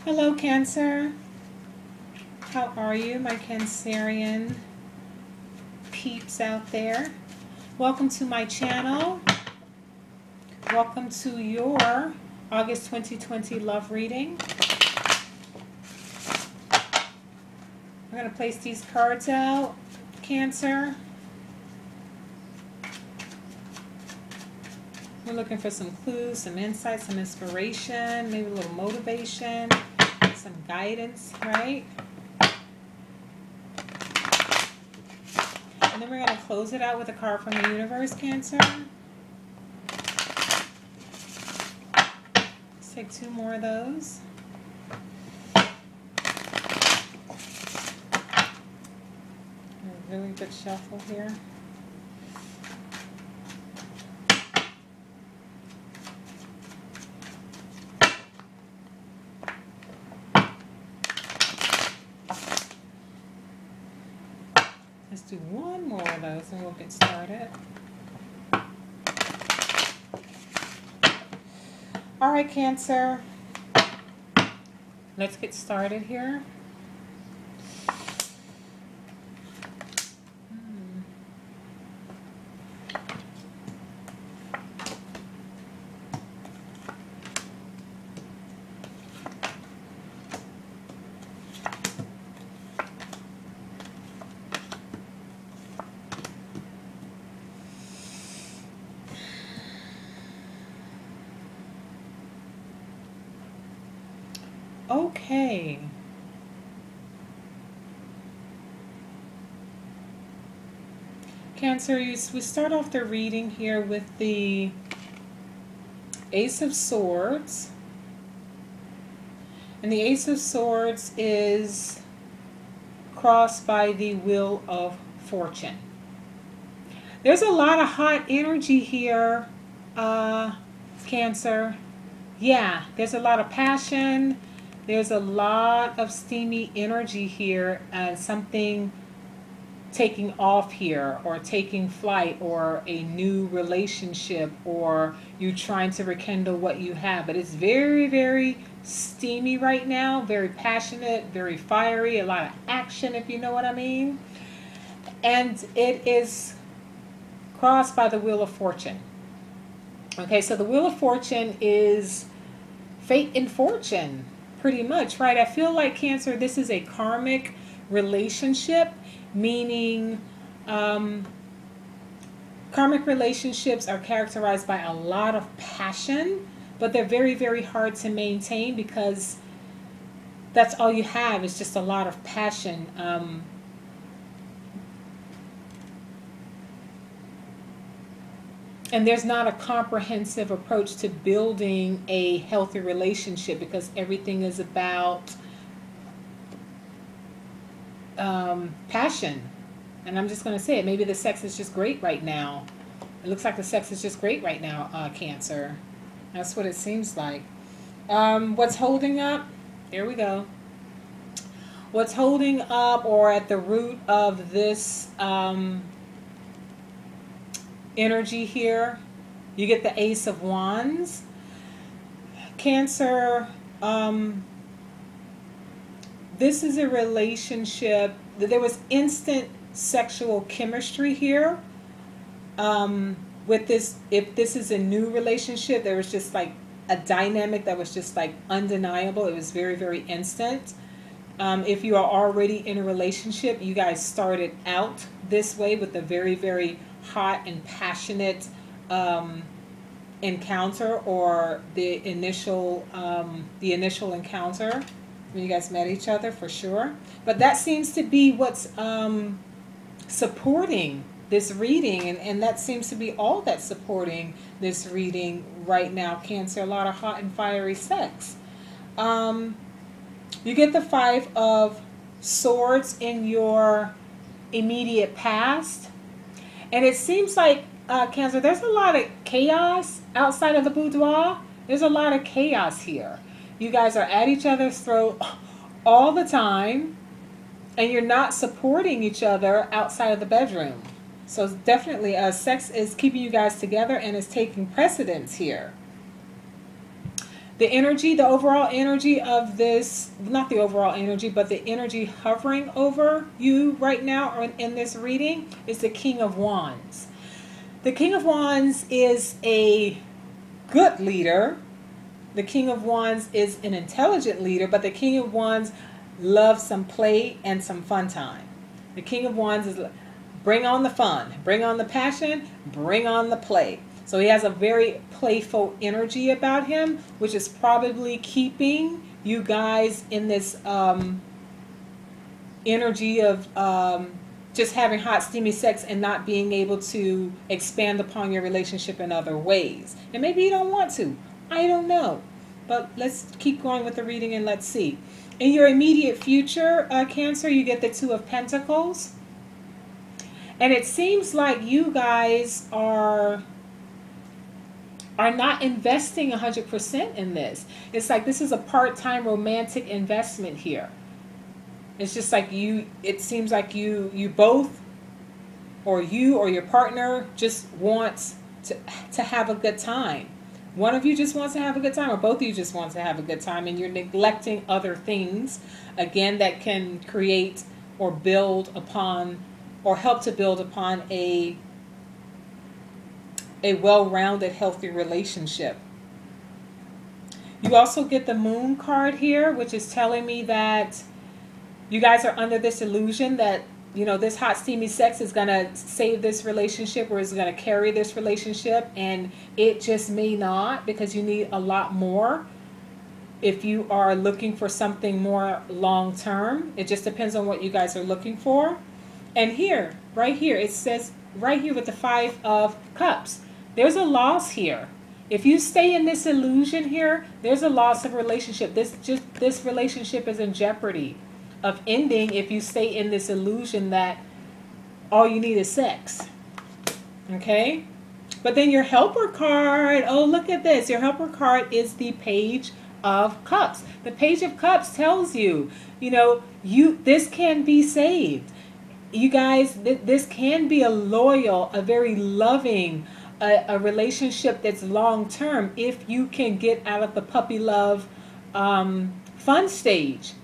Hello, Cancer. How are you, my Cancerian peeps out there? Welcome to my channel. Welcome to your August 2020 love reading. We're going to place these cards out, Cancer. We're looking for some clues, some insight, some inspiration, maybe a little motivation, some guidance, right? And then we're going to close it out with a card from the universe, Cancer. Let's take two more of those. A really good shuffle here. Let's do one more of those and we'll get started. All right, Cancer. Let's get started here. Okay. Cancer, we start off the reading here with the Ace of Swords. And the Ace of Swords is crossed by the Wheel of Fortune. There's a lot of hot energy here, Cancer. Yeah, there's a lot of passion. There's a lot of steamy energy here, and something taking off here, or taking flight, or a new relationship, or you trying to rekindle what you have. But it's very, very steamy right now, very passionate, very fiery, a lot of action, if you know what I mean. And it is crossed by the Wheel of Fortune. Okay, so the Wheel of Fortune is fate and fortune. Pretty much, right? I feel like, Cancer, this is a karmic relationship, meaning karmic relationships are characterized by a lot of passion, but they're very, very hard to maintain because that's all you have is just a lot of passion. And there's not a comprehensive approach to building a healthy relationship because everything is about passion. And I'm just going to say it. Maybe the sex is just great right now. It looks like the sex is just great right now, Cancer. That's what it seems like. What's holding up? There we go. What's holding up, or at the root of this energy here, you get the Ace of Wands. Cancer, this is a relationship. There was instant sexual chemistry here. With this, if this is a new relationship, there was just like a dynamic that was just like undeniable. It was very, very instant. If you are already in a relationship, you guys started out this way with a very, very hot and passionate encounter, or the initial encounter when you guys met each other, for sure. But that seems to be what's supporting this reading, and that seems to be all that's supporting this reading right now, Cancer. A lot of hot and fiery sex. You get the Five of Swords in your immediate past. And it seems like, Cancer, there's a lot of chaos outside of the boudoir. There's a lot of chaos here. You guys are at each other's throat all the time, and you're not supporting each other outside of the bedroom. So definitely, sex is keeping you guys together and is taking precedence here. The energy, the overall energy of this, not the overall energy, but the energy hovering over you right now or in this reading is the King of Wands. The King of Wands is a good leader. The King of Wands is an intelligent leader, but the King of Wands loves some play and some fun time. The King of Wands is bring on the fun, bring on the passion, bring on the play. So he has a very playful energy about him, which is probably keeping you guys in this energy of just having hot, steamy sex and not being able to expand upon your relationship in other ways. And maybe you don't want to. I don't know. But let's keep going with the reading and let's see. In your immediate future, Cancer, you get the Two of Pentacles. And it seems like you guys are not investing 100% in this. It's like this is a part-time romantic investment here. It's just like it seems like you both, or you or your partner, just wants to have a good time. One of you just wants to have a good time, or both of you just wants to have a good time, and you're neglecting other things, again, that can create or build upon or help to build upon a well-rounded, healthy relationship. You also get the Moon card here, which is telling me that you guys are under this illusion that, you know, this hot, steamy sex is going to save this relationship or is going to carry this relationship, and it just may not, because you need a lot more if you are looking for something more long-term. It just depends on what you guys are looking for. And here, right here, it says right here with the Five of Cups, there's a loss here. If you stay in this illusion here, there's a loss of relationship. This relationship is in jeopardy of ending if you stay in this illusion that all you need is sex. Okay? But then your helper card, oh, look at this. Your helper card is the Page of Cups. The Page of Cups tells you, you know, this can be saved. You guys, this can be a loyal, a very loving, a relationship that's long-term if you can get out of the puppy love fun stage.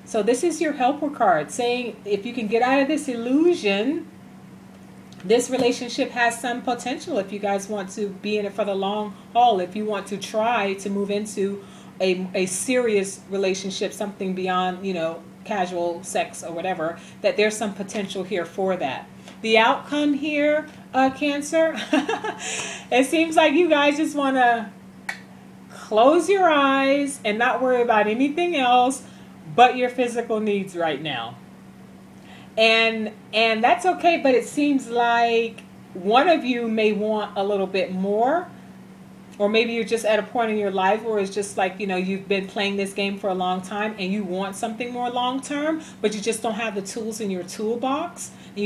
So this is your helper card saying if you can get out of this illusion, this relationship has some potential if you guys want to be in it for the long haul, if you want to try to move into a serious relationship, something beyond, you know, casual sex or whatever, that there's some potential here for that. The outcome here, Cancer, it seems like you guys just want to close your eyes and not worry about anything else but your physical needs right now. And that's okay, but it seems like one of you may want a little bit more, or maybe you're just at a point in your life where it's just like, you know, you've been playing this game for a long time and you want something more long term, but you just don't have the tools in your toolbox. And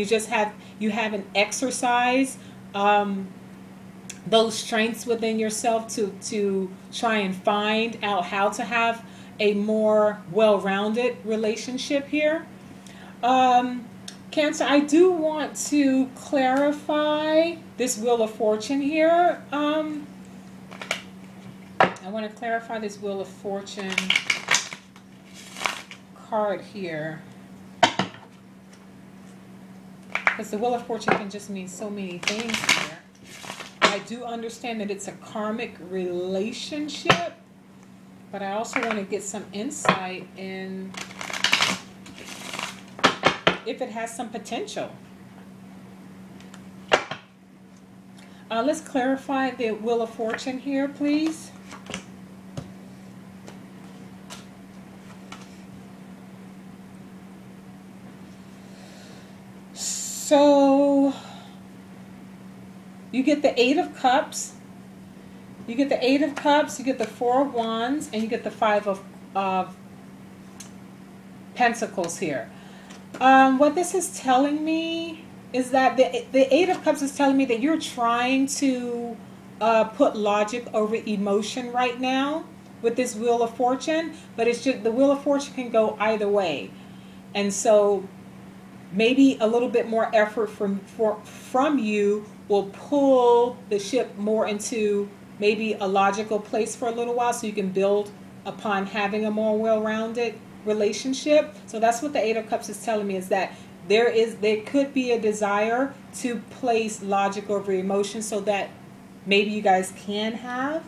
you haven't exercised those strengths within yourself to try and find out how to have a more well-rounded relationship here. Cancer, I do want to clarify this Wheel of Fortune here. I want to clarify this Wheel of Fortune card here, because the Wheel of Fortune can just mean so many things here. I do understand that it's a karmic relationship, but I also want to get some insight in if it has some potential. Let's clarify the Wheel of Fortune here, please. So you get the Eight of Cups, you get the Eight of Cups, you get the Four of Wands, and you get the Five of Pentacles here. What this is telling me is that the Eight of Cups is telling me that you're trying to put logic over emotion right now with this Wheel of Fortune, but it's just the Wheel of Fortune can go either way. And so maybe a little bit more effort from you will pull the ship more into maybe a logical place for a little while so you can build upon having a more well-rounded relationship. So that's what the Eight of Cups is telling me, is that there could be a desire to place logic over emotion so that maybe you guys can have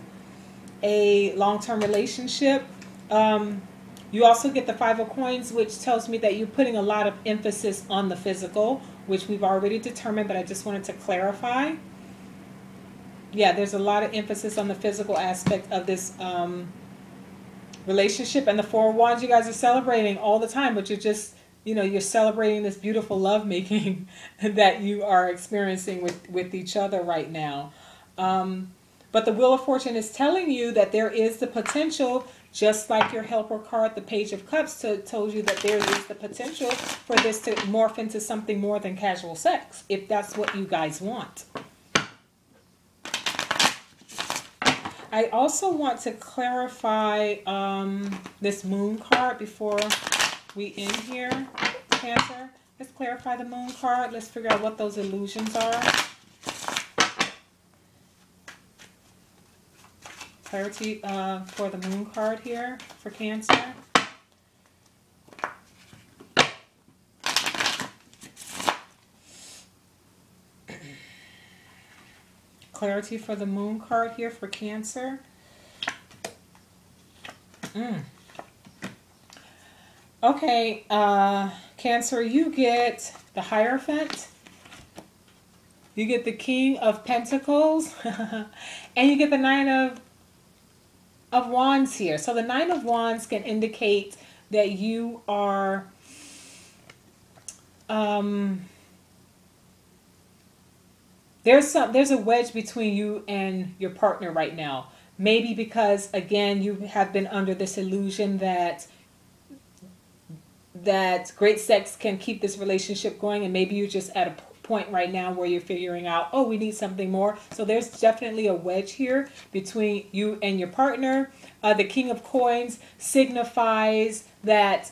a long-term relationship. You also get the Five of Coins, which tells me that you're putting a lot of emphasis on the physical, which we've already determined, but I just wanted to clarify. Yeah, there's a lot of emphasis on the physical aspect of this relationship. And the Four of Wands, you guys are celebrating all the time, but you're just, you're celebrating this beautiful lovemaking that you are experiencing with each other right now. But the Wheel of Fortune is telling you that there is the potential, just like your Helper card, the Page of Cups, told you that there is the potential for this to morph into something more than casual sex, if that's what you guys want. I also want to clarify this Moon card before we end here, Cancer. Let's clarify the Moon card. Let's figure out what those illusions are. Clarity for the Moon card here for Cancer. Clarity for the Moon card here for Cancer. Okay, Cancer, you get the Hierophant. You get the King of Pentacles. And you get the Nine of Wands here. So the Nine of Wands can indicate that you are there's a wedge between you and your partner right now. Maybe because, again, you have been under this illusion that great sex can keep this relationship going, and maybe you're just at a point right now where you're figuring out, oh, we need something more. So there's definitely a wedge here between you and your partner. The King of Coins signifies that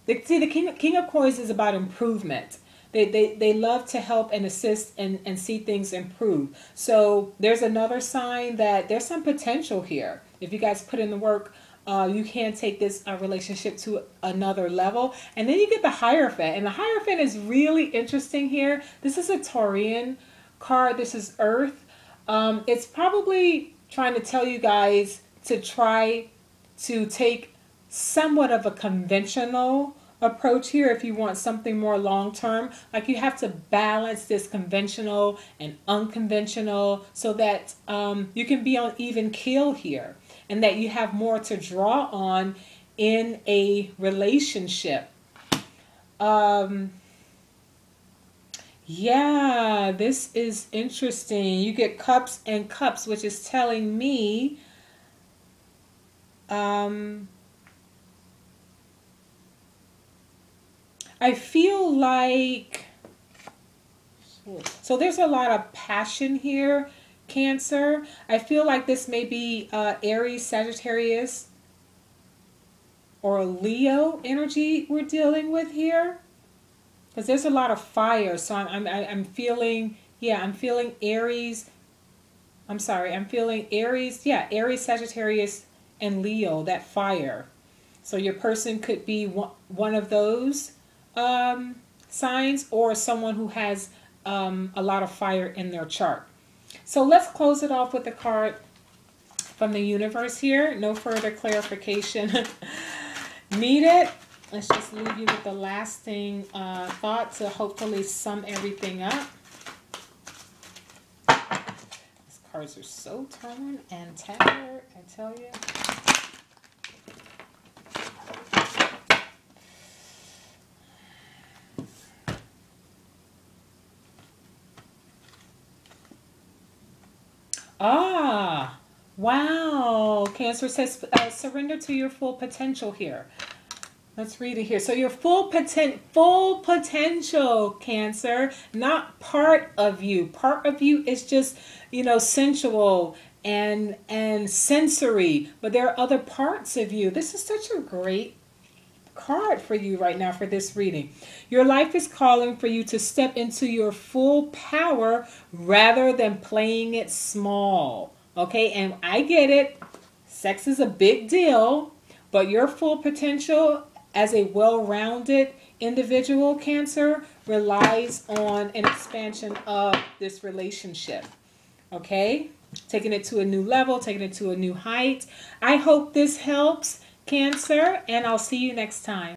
the King of Coins is about improvement. They love to help and assist and see things improve. So there's another sign that there's some potential here. If you guys put in the work, you can take this relationship to another level. And then you get the Hierophant. And the Hierophant is really interesting here. This is a Taurian card. This is Earth. It's probably trying to tell you guys to try to take somewhat of a conventional approach here if you want something more long-term. Like, you have to balance this conventional and unconventional so that you can be on even keel here, and that you have more to draw on in a relationship. Yeah, this is interesting. You get Cups and Cups, which is telling me I feel like, so there's a lot of passion here, Cancer. I feel like this may be Aries, Sagittarius, or Leo energy we're dealing with here, because there's a lot of fire. So I'm feeling, yeah, I'm feeling Aries. I'm sorry, I'm feeling Aries. Yeah, Aries, Sagittarius, and Leo. That fire. So your person could be one of those signs, or someone who has a lot of fire in their chart. So let's close it off with a card from the universe here. No further clarification needed. Let's just leave you with the lasting thought to hopefully sum everything up. These cards are so torn and tattered, I tell you. Ah, wow. Cancer says surrender to your full potential here. Let's read it here. So your full potential, Cancer, not part of you. Part of you is just, sensual and sensory, but there are other parts of you. This is such a great card for you right now for this reading. Your life is calling for you to step into your full power rather than playing it small. Okay, and I get it. Sex is a big deal, but your full potential as a well-rounded individual, Cancer, relies on an expansion of this relationship. Okay? Taking it to a new level, taking it to a new height. I hope this helps, Cancer, and I'll see you next time.